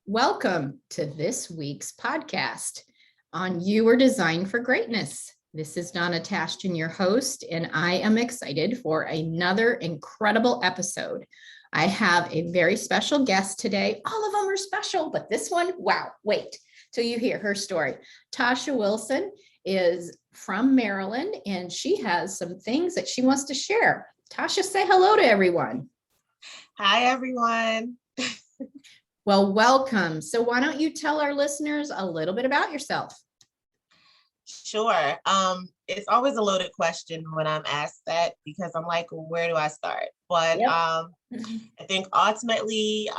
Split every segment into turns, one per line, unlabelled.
Welcome to this week's podcast on You Were Designed for Greatness. This is Donna Tashton, your host, and I am excited for another incredible episode. I have a very special guest today. All of them are special, but this one, wow, wait till you hear her story. Tasha Wilson is from Maryland, and she has some things that she wants to share. Tasha, say hello to everyone.
Hi, everyone.
Well, welcome. So why don't you tell our listeners a little bit about yourself?
Sure. It's always a loaded question when I'm asked that because I'm like, where do I start? But I think ultimately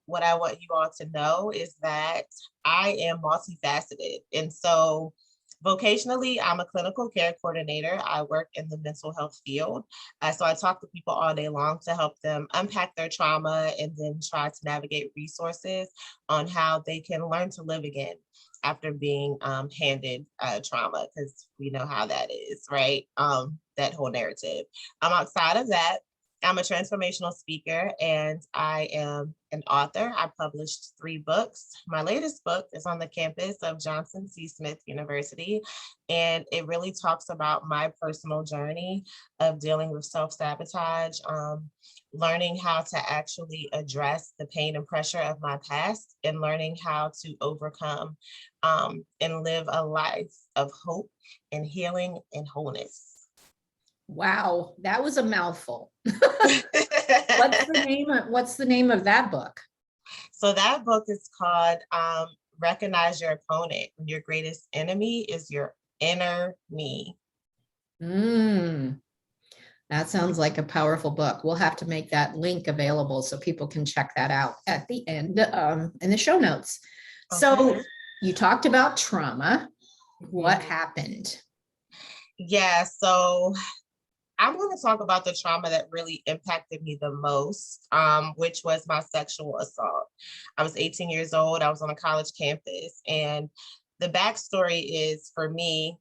what I want you all to know is that I am multifaceted. And so vocationally, I'm a clinical care coordinator. I work in the mental health field. So I talk to people all day long to help them unpack their trauma and then try to navigate resources on how they can learn to live again after being handed trauma, because we know how that is, right? That whole narrative. Outside of that, I'm a transformational speaker and I am an author. I published 3 books. My latest book is on the campus of Johnson C. Smith University, and it really talks about my personal journey of dealing with self-sabotage, learning how to actually address the pain and pressure of my past, and learning how to overcome and live a life of hope and healing and wholeness.
Wow, that was a mouthful. What's the name of that book?
So that book is called Recognize Your Opponent. Your greatest enemy is your inner me.
That sounds like a powerful book. We'll have to make that link available so people can check that out at the end in the show notes. Okay. So you talked about trauma. What happened?
Yeah, so I'm going to talk about the trauma that really impacted me the most, which was my sexual assault. I was 18 years old. I was on a college campus. And the backstory is, for me,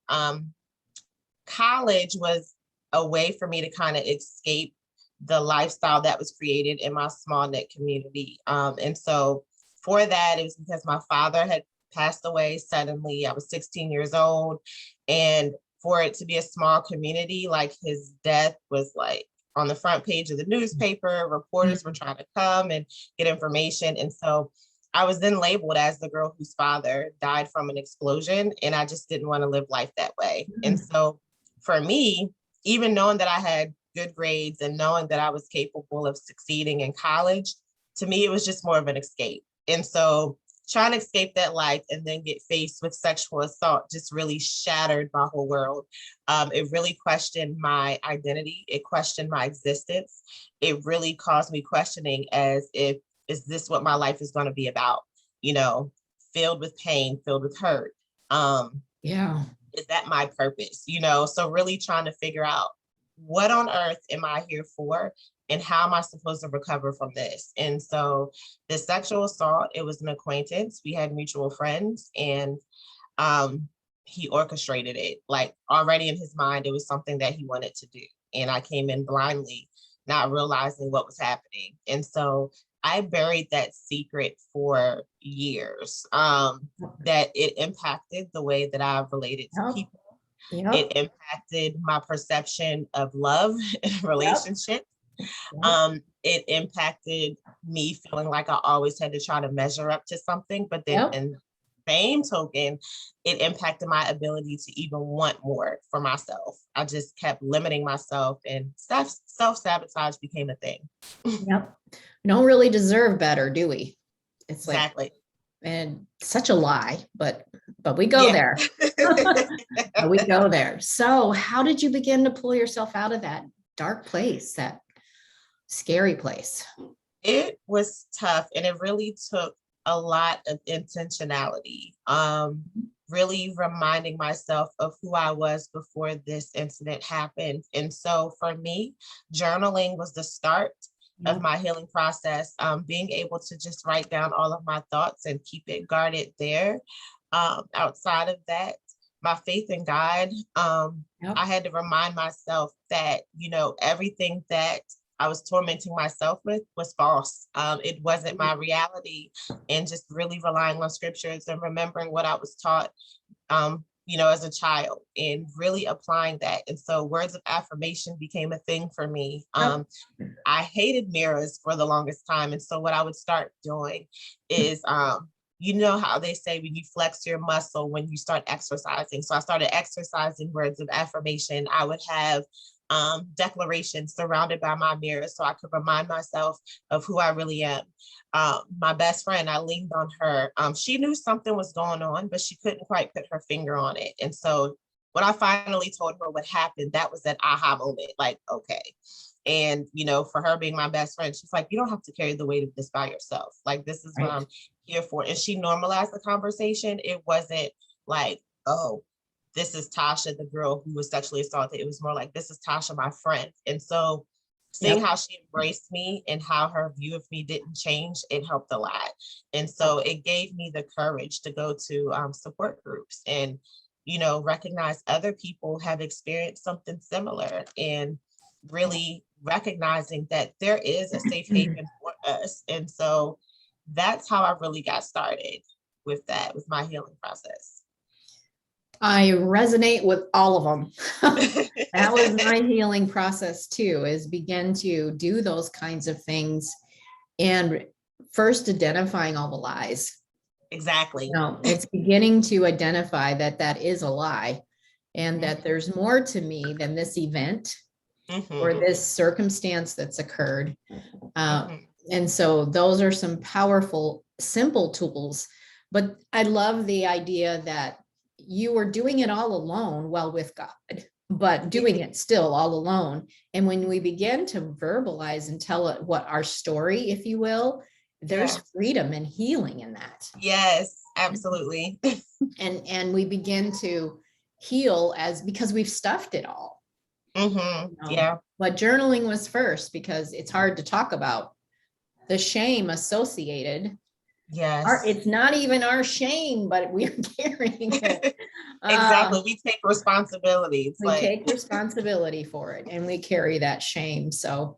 college was a way for me to kind of escape the lifestyle that was created in my small knit community. And so for that, it was because my father had passed away suddenly. I was 16 years old. And for it to be a small community, like his death was like on the front page of the newspaper, reporters were trying to come and get information. And so I was then labeled as the girl whose father died from an explosion. And I just didn't want to live life that way. And so for me, even knowing that I had good grades and knowing that I was capable of succeeding in college, to me, it was just more of an escape. And so trying to escape that life and then get faced with sexual assault just really shattered my whole world. It really questioned my identity. It questioned my existence. It really caused me questioning as if, is this what my life is going to be about? You know, filled with pain, filled with hurt. Is that my purpose? You know, so really trying to figure out, what on earth am I here for? And how am I supposed to recover from this? And so the sexual assault, it was an acquaintance. We had mutual friends, and he orchestrated it. Like, already in his mind, it was something that he wanted to do. And I came in blindly, not realizing what was happening. And so I buried that secret for years, that it impacted the way that I related to people. It impacted my perception of love and relationships. It impacted me feeling like I always had to try to measure up to something, but then in the same token, it impacted my ability to even want more for myself. I just kept limiting myself, and self-sabotage became a thing.
Yep. We don't really deserve better, do we? It's
exactly.
And such a lie, but we go there. We go there. So how did you begin to pull yourself out of that dark place, that scary place?
It was tough, and it really took a lot of intentionality. Really reminding myself of who I was before this incident happened. And so for me, journaling was the start of my healing process. Being able to just write down all of my thoughts and keep it guarded there. Outside of that, my faith in God, I had to remind myself that, you know, everything that I was tormenting myself with was false. It wasn't my reality, and just really relying on scriptures and remembering what I was taught, as a child, and really applying that. And so words of affirmation became a thing for me. I hated mirrors for the longest time. And so what I would start doing is, you know how they say when you flex your muscle when you start exercising. So I started exercising words of affirmation. I would have declarations surrounded by my mirror so I could remind myself of who I really am. My best friend, I leaned on her. She knew something was going on, but she couldn't quite put her finger on it. And so when I finally told her what happened, that was that aha moment, like, okay. And, for her being my best friend, she's like, you don't have to carry the weight of this by yourself. Like, this is what I'm here for. And she normalized the conversation. It wasn't like, oh, this is Tasha, the girl who was sexually assaulted. It was more like, this is Tasha, my friend. And so seeing how she embraced me and how her view of me didn't change, it helped a lot. And so it gave me the courage to go to support groups and, recognize other people have experienced something similar, and really recognizing that there is a safe haven for us. And so that's how I really got started with that, with my healing process.
I resonate with all of them. That was my healing process too, is begin to do those kinds of things and first identifying all the lies.
Exactly.
It's beginning to identify that is a lie, and that there's more to me than this event or this circumstance that's occurred. And so those are some powerful, simple tools. But I love the idea that you were doing it all alone, well, with God, but doing it still all alone. And when we begin to verbalize and tell it what our story, if you will, there's freedom and healing in that.
Yes, absolutely.
And we begin to heal because we've stuffed it all.
Yeah.
But journaling was first, because it's hard to talk about the shame associated.
Yes.
It's not even our shame, but we're carrying it.
Exactly. We take responsibility.
Take responsibility for it, and we carry that shame. So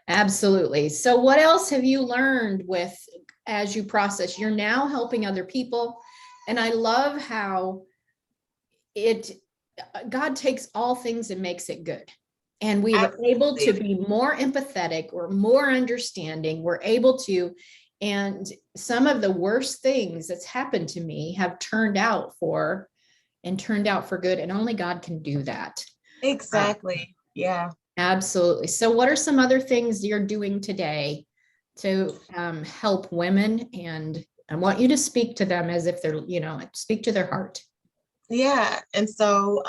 absolutely. So what else have you learned as you process? You're now helping other people. And I love how God takes all things and makes it good. And we were able to be more empathetic, or more understanding. We're able to, and some of the worst things that's happened to me have turned out for good. And only God can do that.
Exactly. Yeah.
Absolutely. So what are some other things you're doing today to help women? And I want you to speak to them as if they're, speak to their heart.
Yeah. And so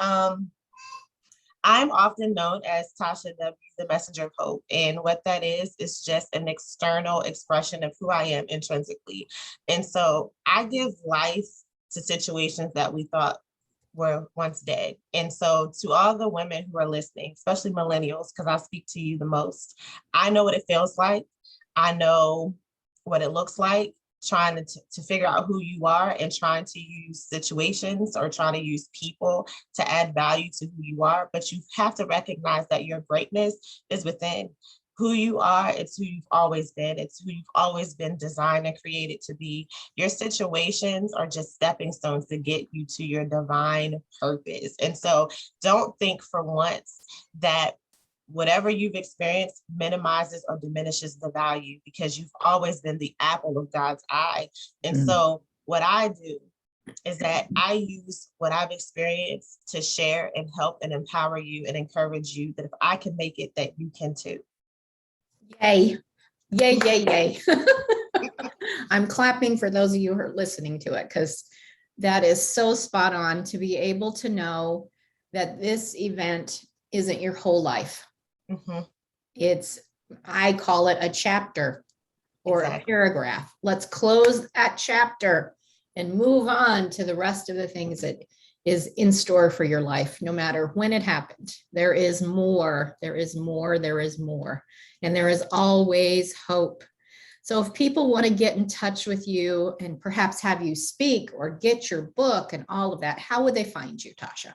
I'm often known as Tasha W, the messenger of hope. And what that is just an external expression of who I am intrinsically. And so I give life to situations that we thought were once dead. And so to all the women who are listening, especially millennials, because I speak to you the most, I know what it feels like. I know what it looks like, trying to figure out who you are and trying to use situations or trying to use people to add value to who you are. But you have to recognize that your greatness is within. Who you are, it's who you've always been. It's who you've always been designed and created to be. Your situations are just stepping stones to get you to your divine purpose. And so don't think for once that whatever you've experienced minimizes or diminishes the value, because you've always been the apple of God's eye. And so what I do is that I use what I've experienced to share and help and empower you and encourage you that if I can make it, that you can too.
Yay. Yay, yay, yay. I'm clapping for those of you who are listening to it, because that is so spot on, to be able to know that this event isn't your whole life. I call it a chapter or a paragraph. Let's close that chapter and move on to the rest of the things that is in store for your life, no matter when it happened. There is more, there is more, there is more, and there is always hope. So if people want to get in touch with you and perhaps have you speak or get your book and all of that, how would they find you, Tasha?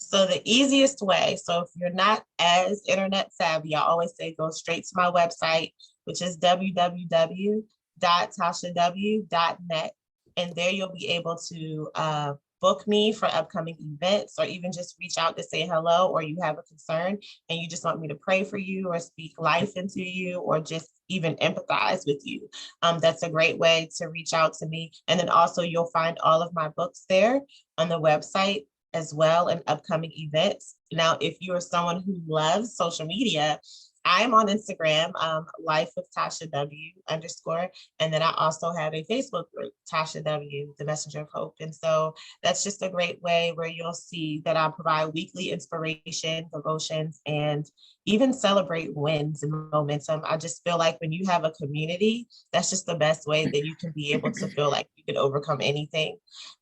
So the easiest way, so if you're not as internet savvy, I always say go straight to my website, which is www.tashaw.net. And there you'll be able to book me for upcoming events, or even just reach out to say hello, or you have a concern and you just want me to pray for you or speak life into you, or just even empathize with you. That's a great way to reach out to me. And then also you'll find all of my books there on the website as well, and upcoming events. Now, if you are someone who loves social media, I'm on Instagram, life with Tasha W _. And then I also have a Facebook group, Tasha W, the Messenger of Hope. And so that's just a great way where you'll see that I provide weekly inspiration, devotions, and even celebrate wins and momentum. I just feel like when you have a community, that's just the best way that you can be able to feel like you can overcome anything.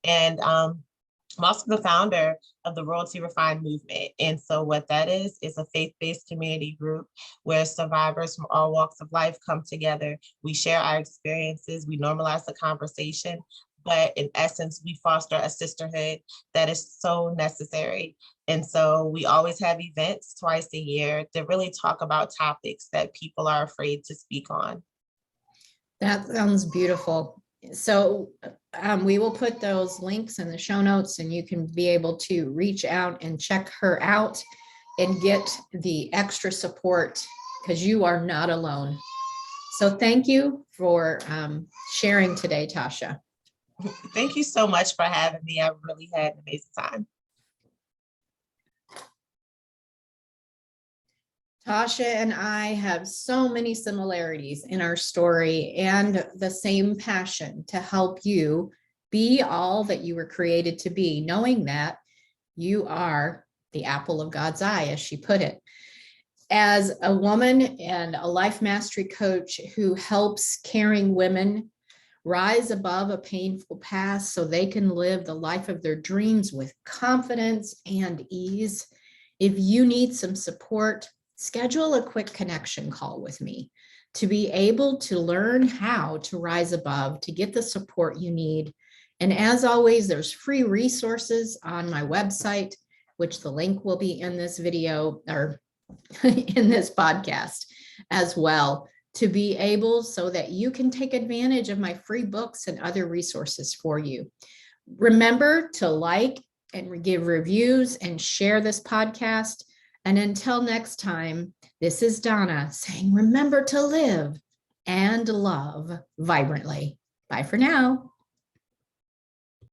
And I'm also the founder of the Royalty Refined Movement. And so what that is a faith-based community group where survivors from all walks of life come together. We share our experiences, we normalize the conversation, but in essence, we foster a sisterhood that is so necessary. And so we always have events twice a year that really talk about topics that people are afraid to speak on.
That sounds beautiful. So we will put those links in the show notes, and you can be able to reach out and check her out and get the extra support, because you are not alone. So thank you for sharing today, Tasha.
Thank you so much for having me. I really had an amazing time.
Tasha and I have so many similarities in our story and the same passion to help you be all that you were created to be, knowing that you are the apple of God's eye, as she put it. As a woman and a life mastery coach who helps caring women rise above a painful past so they can live the life of their dreams with confidence and ease, if you need some support, schedule a quick connection call with me to be able to learn how to rise above, to get the support you need. And as always, there's free resources on my website, which the link will be in this video or in this podcast as well, to be able so that you can take advantage of my free books and other resources for you. Remember to like and give reviews and share this podcast. And until next time, this is Donna saying, remember to live and love vibrantly. Bye for now.